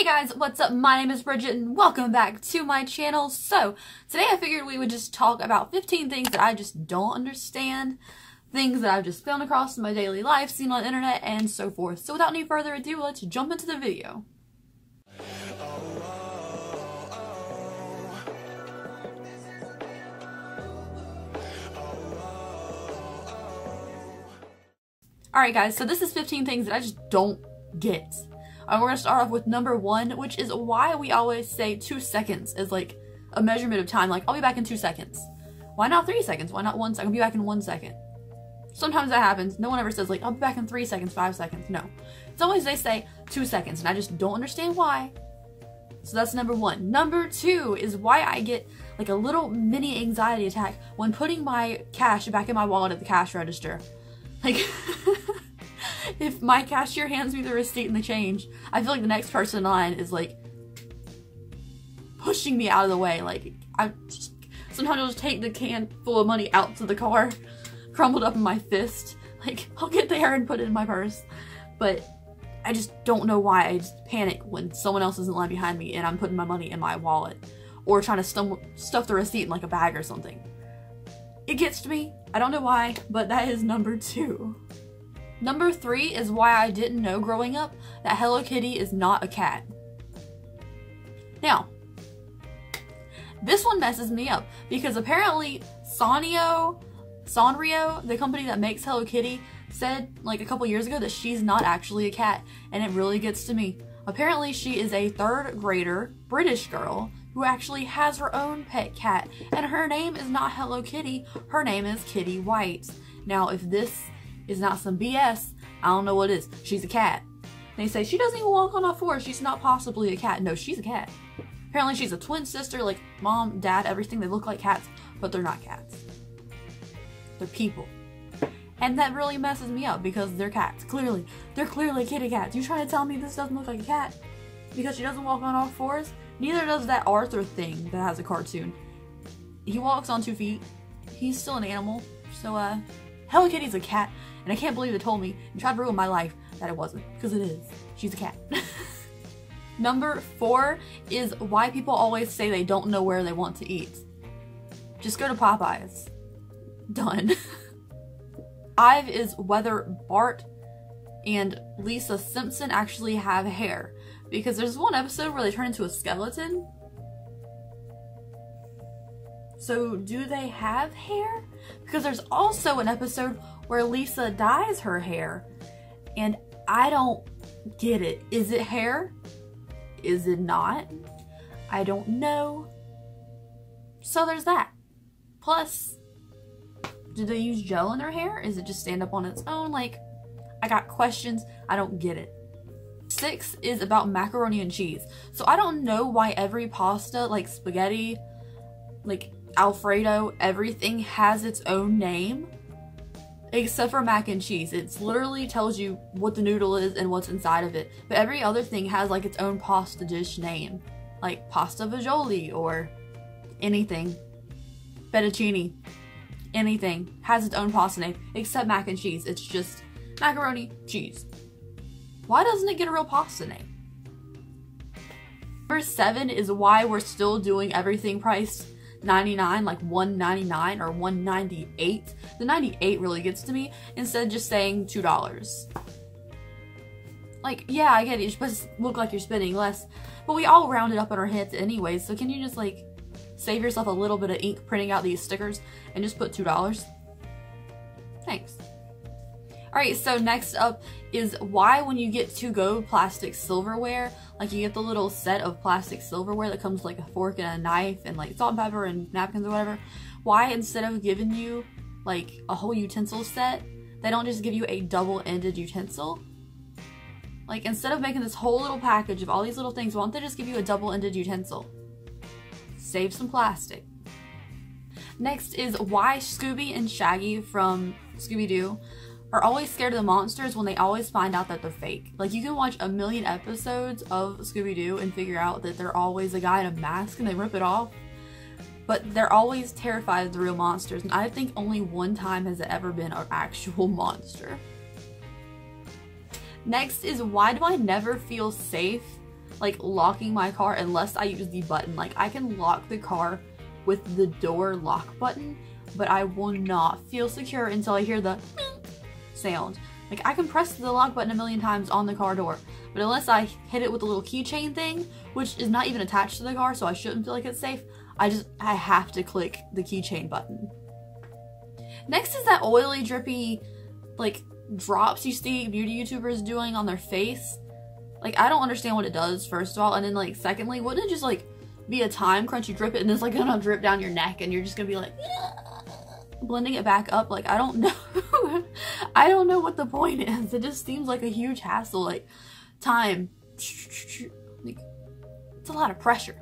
Hey guys, what's up? My name is Bridget and welcome back to my channel. So, today I figured we would just talk about 15 things that I just don't understand, things that I've just found across in my daily life, seen on the internet, and so forth. So without any further ado, let's jump into the video. Alright guys, so this is 15 things that I just don't get. We're going to start off with number 1, which is why we always say 2 seconds is like a measurement of time. Like, I'll be back in 2 seconds. Why not 3 seconds? Why not 1 second? I'll be back in 1 second. Sometimes that happens. No one ever says like, I'll be back in 3 seconds, 5 seconds. No. It's always they say 2 seconds, and I just don't understand why. So that's number 1. Number 2 is why I get like a little mini anxiety attack when putting my cash back in my wallet at the cash register. Like, if my cashier hands me the receipt and the change, I feel like the next person in line is like pushing me out of the way. Like, sometimes I'll just take the can full of money out to the car, crumbled up in my fist. Like, I'll get there and put it in my purse. But I just don't know why. I just panic when someone else is in line behind me and I'm putting my money in my wallet or trying to stuff the receipt in like a bag or something. It gets to me. I don't know why, but that is number 2. Number 3 is why I didn't know growing up that Hello Kitty is not a cat. Now, this one messes me up because apparently Sanrio, the company that makes Hello Kitty, said like a couple years ago that she's not actually a cat, and it really gets to me. Apparently she is a 3rd grader British girl who actually has her own pet cat, and her name is not Hello Kitty, her name is Kitty White. Now, if this is not some BS, I don't know what is. She's a cat. They say she doesn't even walk on all fours, she's not possibly a cat. No, she's a cat. Apparently she's a twin sister, like mom, dad, everything. They look like cats, but they're not cats. They're people. And that really messes me up because they're cats. Clearly. They're clearly kitty cats. You trying to tell me this doesn't look like a cat because she doesn't walk on all fours? Neither does that Arthur thing that has a cartoon. He walks on 2 feet. He's still an animal. So, Hello Kitty's a cat, and I can't believe they told me and tried to ruin my life that it wasn't, because it is. She's a cat. Number 4 is why people always say they don't know where they want to eat. Just go to Popeyes. Done. 5 is whether Bart and Lisa Simpson actually have hair. Because there's one episode where they turn into a skeleton. So do they have hair? Because there's also an episode where Lisa dyes her hair. And I don't get it. Is it hair? Is it not? I don't know. So there's that. Plus, do they use gel in their hair? Is it just stand up on its own? Like, I got questions. I don't get it. 6 is about macaroni and cheese. So I don't know why every pasta, like spaghetti, like Alfredo, everything has its own name. Except for mac and cheese. It literally tells you what the noodle is and what's inside of it. But every other thing has like its own pasta dish name. Like pasta fagioli or anything. Fettuccine. Anything has its own pasta name. Except mac and cheese. It's just macaroni, cheese. Why doesn't it get a real pasta name? Number 7 is why we're still doing everything priced $99, like $1.99 or $1.98. The 98 really gets to me, instead of just saying $2. Like, yeah, I get it, you're supposed to look like you're spending less, but we all round it up in our heads anyways, so can you just like save yourself a little bit of ink printing out these stickers and just put $2? Thanks. Alright, so next up is why when you get to-go plastic silverware, like you get the little set of plastic silverware that comes with like a fork and a knife and like salt and pepper and napkins or whatever, why instead of giving you like a whole utensil set, they don't just give you a double-ended utensil? Like, instead of making this whole little package of all these little things, why don't they just give you a double-ended utensil? Save some plastic. Next is why Scooby and Shaggy from Scooby-Doo are always scared of the monsters when they always find out that they're fake. Like, you can watch a million episodes of Scooby-Doo and figure out that they're always a guy in a mask and they rip it off. But they're always terrified of the real monsters, and I think only one time has it ever been an actual monster. Next is why do I never feel safe like locking my car unless I use the button. Like I can lock the car with the door lock button, but I will not feel secure until I hear the sound. Like I can press the lock button a million times on the car door, but unless I hit it with the little keychain thing, which is not even attached to the car, so I shouldn't feel like it's safe, I have to click the keychain button. Next is that oily, drippy, like, drops you see beauty YouTubers doing on their face. Like, I don't understand what it does, first of all, and then, like, secondly, wouldn't it just, like, be a time crunch? You drip it, and it's, like, gonna drip down your neck, and you're just gonna be, like, blending it back up. Like, I don't know. I don't know what the point is. It just seems like a huge hassle, like, time. Like, it's a lot of pressure.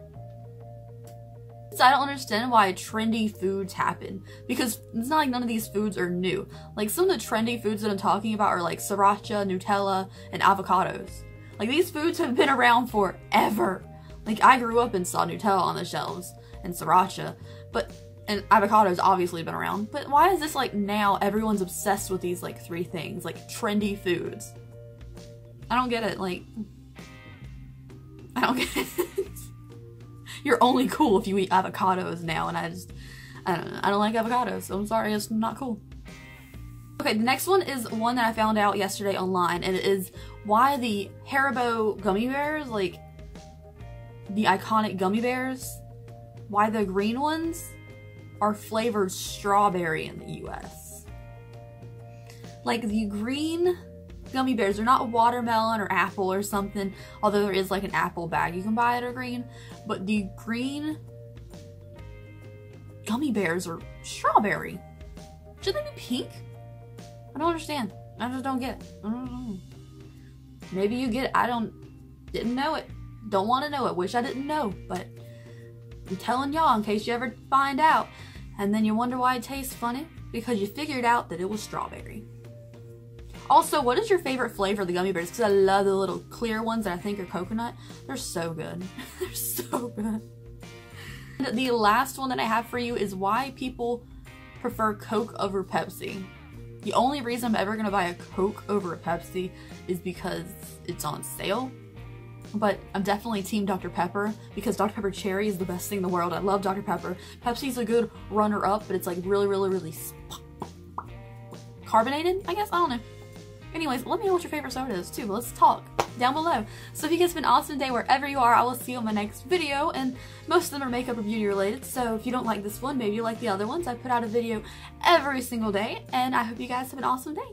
So I don't understand why trendy foods happen, because it's not like none of these foods are new. Like some of the trendy foods that I'm talking about are like sriracha, Nutella, and avocados. Like these foods have been around forever. Like I grew up and saw Nutella on the shelves and sriracha, and avocados obviously been around. But why is this like now everyone's obsessed with these like 3 things, like trendy foods? I don't get it. Like, I don't get it. You're only cool if you eat avocados now, and I don't know. I don't like avocados, so I'm sorry, it's not cool. Okay, the next one is one that I found out yesterday online, and it is why the Haribo gummy bears, like the iconic gummy bears, why the green ones are flavored strawberry in the US. Like the green gummy bears, they're not watermelon or apple or something, although there is like an apple bag you can buy that are green, but the green gummy bears are strawberry. Should they be pink? I don't understand. I just don't get it. I don't know. Maybe you get it. Didn't know it. Don't want to know it. Wish I didn't know, but I'm telling y'all in case you ever find out, and then you wonder why it tastes funny, because you figured out that it was strawberry. Also, what is your favorite flavor of the gummy bears? Because I love the little clear ones that I think are coconut. They're so good. They're so good. And the last one that I have for you is why people prefer Coke over Pepsi. The only reason I'm ever going to buy a Coke over a Pepsi is because it's on sale. But I'm definitely team Dr. Pepper, because Dr. Pepper Cherry is the best thing in the world. I love Dr. Pepper. Pepsi's a good runner-up, but it's like really, really, really carbonated, I guess? I don't know. Anyways, let me know what your favorite soda is too. Let's talk down below. So if you guys have an awesome day wherever you are, I will see you on my next video, and most of them are makeup or beauty related, so if you don't like this one, maybe you like the other ones. I put out a video every single day, and I hope you guys have an awesome day.